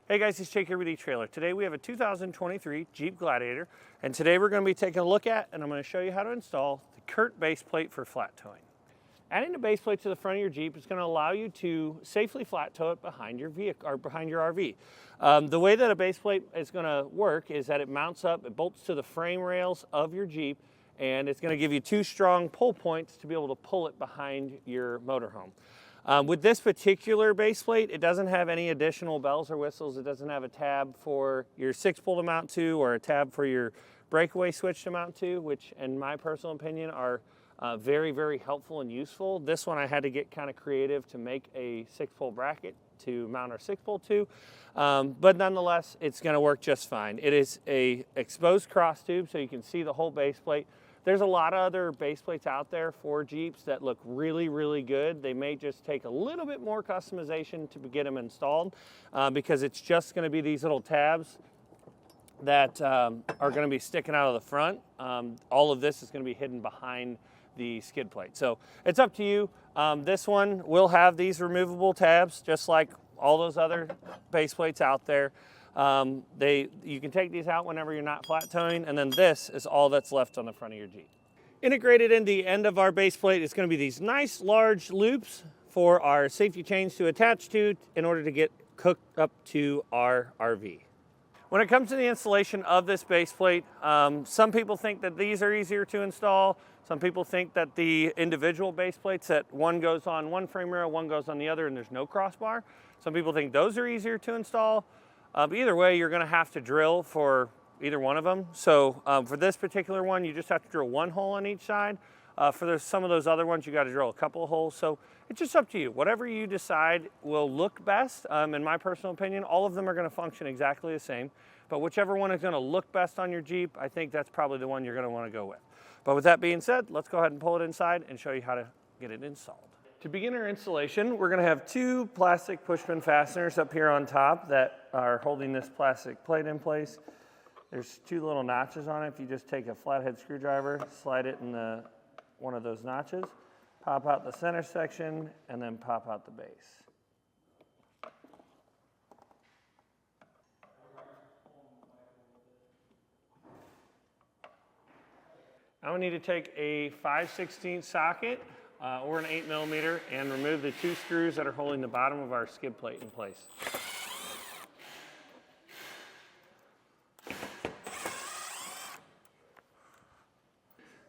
Hey guys, it's Jake here with Etrailer. Today we have a 2023 Jeep Gladiator, and today we're going to be taking a look at, and I'm going to show you how to install the Curt Base Plate for flat towing. Adding the base plate to the front of your Jeep is going to allow you to safely flat tow it behind your vehicle or behind your RV. The way that a base plate is going to work is that it mounts up, it bolts to the frame rails of your Jeep, and it's going to give you two strong pull points to be able to pull it behind your motorhome. With this particular base plate, it doesn't have any additional bells or whistles. It doesn't have a tab for your 6-pole to mount to or a tab for your breakaway switch to mount to, which in my personal opinion are very, very helpful and useful. This one I had to get kind of creative to make a 6-pole bracket to mount our 6-pole to, but nonetheless, it's going to work just fine. It is a exposed cross tube, so you can see the whole base plate. There's a lot of other base plates out there for Jeeps that look really, really good. They may just take a little bit more customization to get them installed because it's just going to be these little tabs that are going to be sticking out of the front. All of this is going to be hidden behind the skid plate. So it's up to you. This one will have these removable tabs just like all those other base plates out there. You can take these out whenever you're not flat towing, and then this is all that's left on the front of your Jeep. Integrated in the end of our base plate is going to be these nice large loops for our safety chains to attach to in order to get hooked up to our RV. When it comes to the installation of this base plate, some people think that these are easier to install. Some people think that the individual base plates, that one goes on one frame rail, one goes on the other, and there's no crossbar. Some people think those are easier to install. But either way, you're going to have to drill for either one of them. So for this particular one, you just have to drill one hole on each side. For some of those other ones, you got to drill a couple of holes. So it's just up to you. Whatever you decide will look best. In my personal opinion, all of them are going to function exactly the same. But whichever one is going to look best on your Jeep, I think that's probably the one you're going to want to go with. But with that being said, let's go ahead and pull it inside and show you how to get it installed. To begin our installation, we're going to have two plastic pushpin fasteners up here on top that are holding this plastic plate in place. There's two little notches on it. If you just take a flathead screwdriver, slide it in one of those notches, pop out the center section, and then pop out the base. Now we need to take a 5/16 socket or an 8mm and remove the two screws that are holding the bottom of our skid plate in place.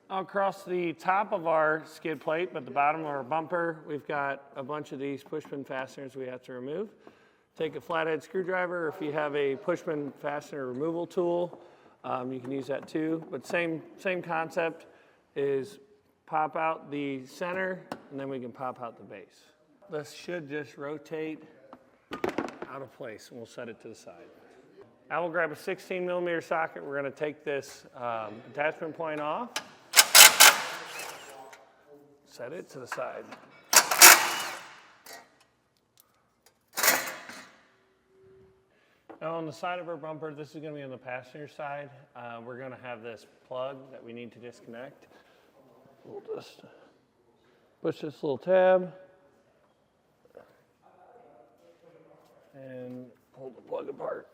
Across the top of our skid plate, but the bottom of our bumper, we've got a bunch of these pushpin fasteners we have to remove. Take a flathead screwdriver, or if you have a pushpin fastener removal tool, you can use that too. But same concept is pop out the center, and then we can pop out the base. This should just rotate out of place, and we'll set it to the side. Now we'll grab a 16mm socket. We're going to take this attachment point off, set it to the side. Now on the side of our bumper, this is going to be on the passenger side. We're going to have this plug that we need to disconnect. We'll just push this little tab and pull the plug apart.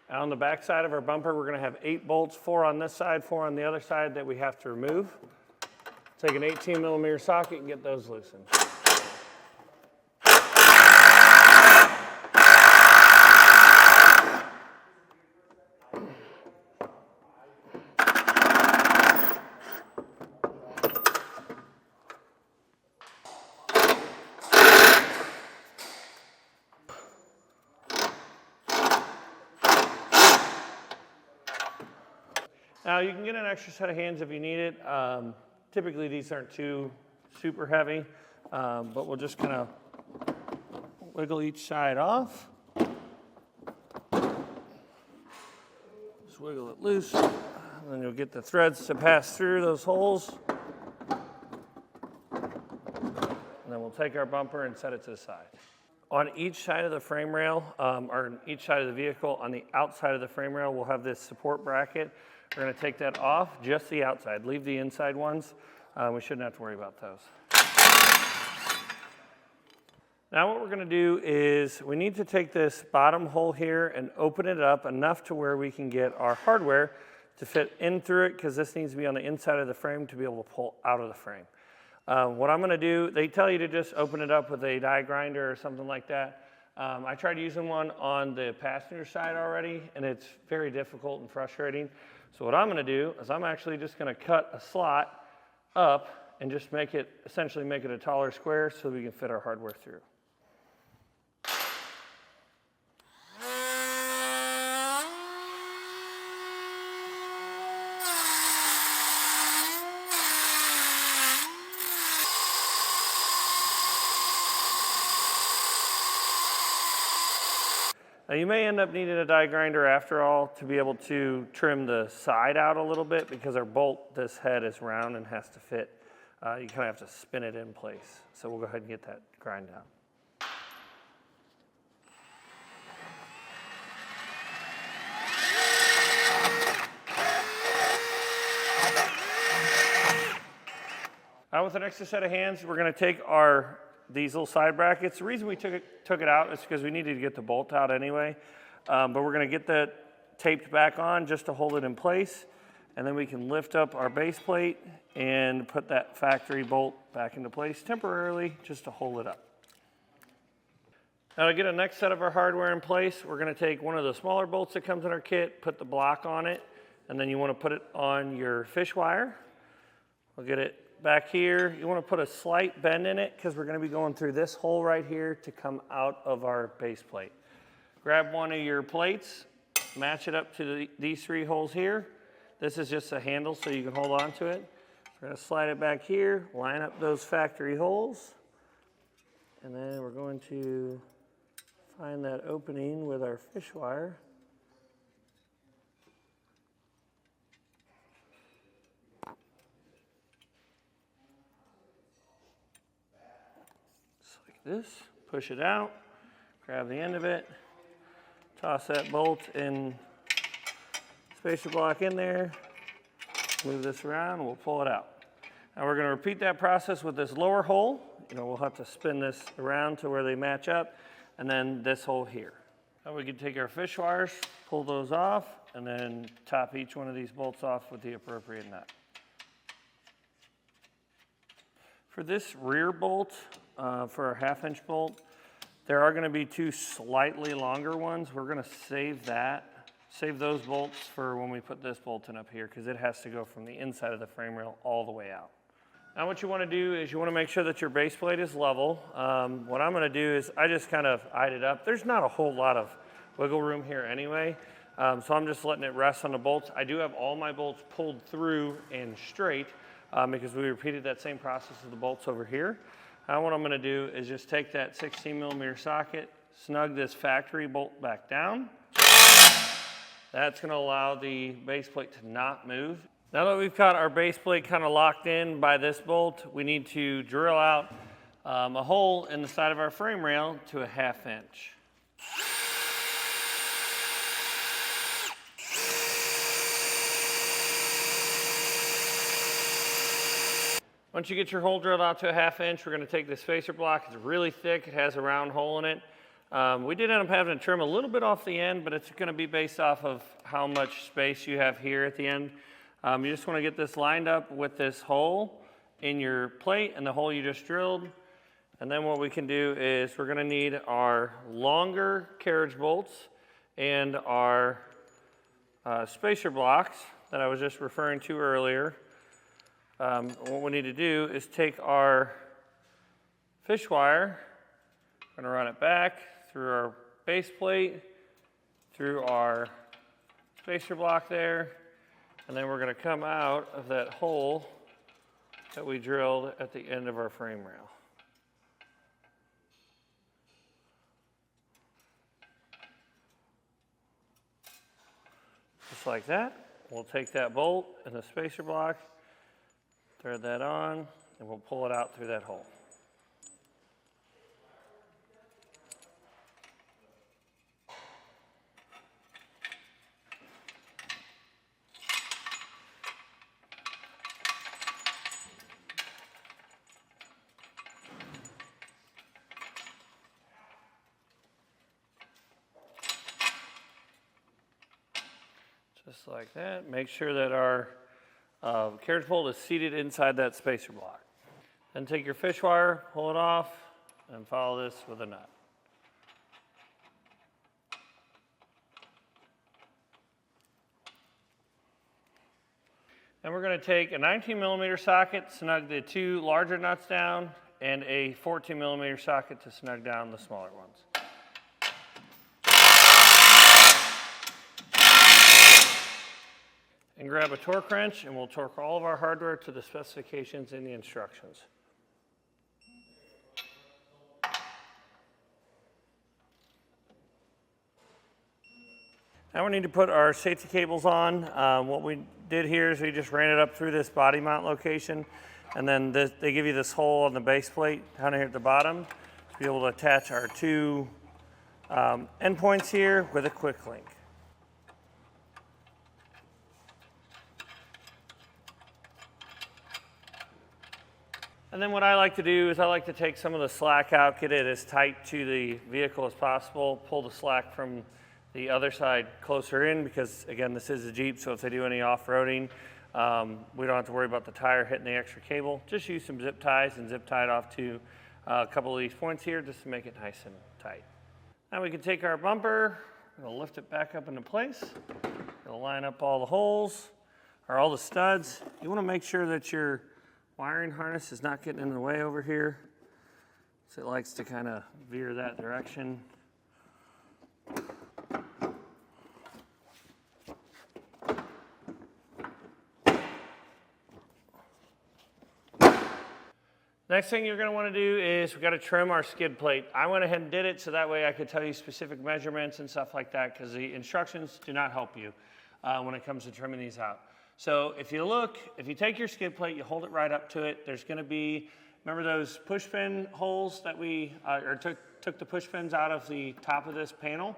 Now on the back side of our bumper, we're going to have 8 bolts, 4 on this side, 4 on the other side that we have to remove. Take an 18mm socket and get those loosened. Now you can get an extra set of hands if you need it. Typically these aren't too super heavy, but we'll just kind of wiggle each side off. Just wiggle it loose, and then you'll get the threads to pass through those holes. And then we'll take our bumper and set it to the side. On each side of the frame rail, or on each side of the vehicle, on the outside of the frame rail, we'll have this support bracket We're going to take that off, just the outside. Leave the inside ones. We shouldn't have to worry about those. Now what we're going to do is we need to take this bottom hole here and open it up enough to where we can get our hardware to fit in through it, because this needs to be on the inside of the frame to be able to pull out of the frame. What I'm going to do, they tell you to just open it up with a die grinder or something like that. I tried using one on the passenger side already, and it's very difficult and frustrating. So what I'm going to do is I'm actually just going to cut a slot up and just essentially make it a taller square so we can fit our hardware through. Now you may end up needing a die grinder after all to be able to trim the side out a little bit, because our bolt, this head is round and has to fit. You kind of have to spin it in place. So we'll go ahead and get that grind out. Now with an extra set of hands, we're going to take these little side brackets. The reason we took it out is because we needed to get the bolt out anyway. But we're going to get that taped back on just to hold it in place. And then we can lift up our base plate and put that factory bolt back into place temporarily just to hold it up. Now to get the next set of our hardware in place, we're going to take one of the smaller bolts that comes in our kit, put the block on it, and then you want to put it on your fish wire. We'll get it back here. You want to put a slight bend in it because we're going to be going through this hole right here to come out of our base plate. Grab one of your plates, match it up to these three holes here. This is just a handle so you can hold on to it. We're going to slide it back here, line up those factory holes, and then we're going to find that opening with our fish wire. This, push it out, grab the end of it, toss that bolt and spacer block in there, move this around, and we'll pull it out. Now we're going to repeat that process with this lower hole. We'll have to spin this around to where they match up, and then this hole here. Now we can take our fish wires, pull those off, and then top each one of these bolts off with the appropriate nut. For this rear bolt, for our 1/2-inch bolt, there are going to be two slightly longer ones. We're going to save those bolts for when we put this bolt in up here, because it has to go from the inside of the frame rail all the way out. Now what you want to do is you want to make sure that your base plate is level. What I'm going to do is I just kind of eyed it up. There's not a whole lot of wiggle room here anyway, so I'm just letting it rest on the bolts. I do have all my bolts pulled through and straight, because we repeated that same process with the bolts over here. Now what I'm going to do is just take that 16mm socket, snug this factory bolt back down. That's going to allow the base plate to not move. Now that we've got our base plate kind of locked in by this bolt, we need to drill out a hole in the side of our frame rail to a 1/2 inch. Once you get your hole drilled out to a 1/2 inch, we're going to take this spacer block. It's really thick. It has a round hole in it. We did end up having to trim a little bit off the end, but it's going to be based off of how much space you have here at the end. You just want to get this lined up with this hole in your plate and the hole you just drilled. And then what we can do is we're going to need our longer carriage bolts and our spacer blocks that I was just referring to earlier. What we need to do is take our fish wire, we're going to run it back through our base plate, through our spacer block there, and then we're going to come out of that hole that we drilled at the end of our frame rail. Just like that. We'll take that bolt and the spacer block, thread that on, and we'll pull it out through that hole. Just like that. Make sure that our carriage pole is seated inside that spacer block. Then take your fish wire, pull it off, and follow this with a nut. Then we're going to take a 19mm socket, snug the two larger nuts down, and a 14mm socket to snug down the smaller ones. And grab a torque wrench, and we'll torque all of our hardware to the specifications in the instructions. Now we need to put our safety cables on. What we did here is we just ran it up through this body mount location, and then they give you this hole on the base plate down here at the bottom to be able to attach our two endpoints here with a quick link. And then what I like to do is I like to take some of the slack out, get it as tight to the vehicle as possible, pull the slack from the other side closer in because, again, this is a Jeep, so if they do any off-roading, we don't have to worry about the tire hitting the extra cable. Just use some zip ties and zip tie it off to a couple of these points here just to make it nice and tight. Now we can take our bumper, we'll lift it back up into place. We'll line up all the holes, or all the studs. You want to make sure that your wiring harness is not getting in the way over here. So it likes to kind of veer that direction. Next thing you're going to want to do is we've got to trim our skid plate. I went ahead and did it so that way I could tell you specific measurements and stuff like that because the instructions do not help you when it comes to trimming these out. So if you take your skid plate, you hold it right up to it, there's going to be, remember those push pin holes that we took the push pins out of the top of this panel?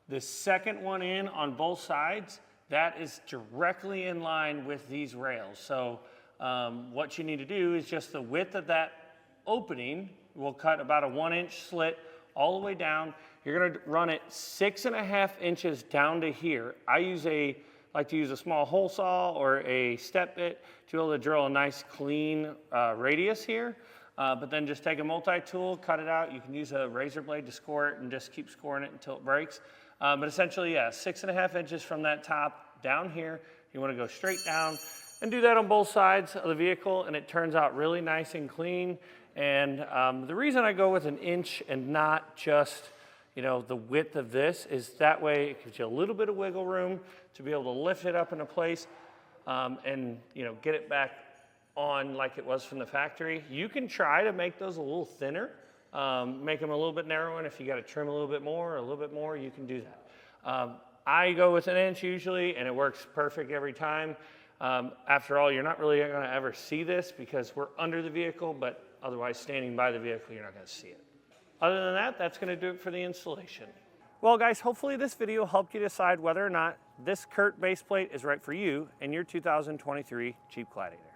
The second one in on both sides, that is directly in line with these rails. So what you need to do is just the width of that opening, we'll cut about a 1-inch slit all the way down. You're going to run it 6.5 inches down to here. I like to use a small hole saw or a step bit to be able to drill a nice clean radius here. But then just take a multi-tool, cut it out. You can use a razor blade to score it and just keep scoring it until it breaks. But essentially, yeah, 6.5 inches from that top down here. You want to go straight down and do that on both sides of the vehicle, and it turns out really nice and clean. And the reason I go with 1 inch and not just the width of this is that way it gives you a little bit of wiggle room to be able to lift it up into place and get it back on like it was from the factory. You can try to make those a little thinner, make them a little bit narrower, and if you got to trim a little bit more or a little bit more, you can do that. I go with 1 inch usually, and it works perfect every time. After all, you're not really going to ever see this because we're under the vehicle, but otherwise standing by the vehicle, you're not going to see it. Other than that, that's going to do it for the installation. Well, guys, hopefully this video helped you decide whether or not this Curt Base Plate is right for you and your 2023 Jeep Gladiator.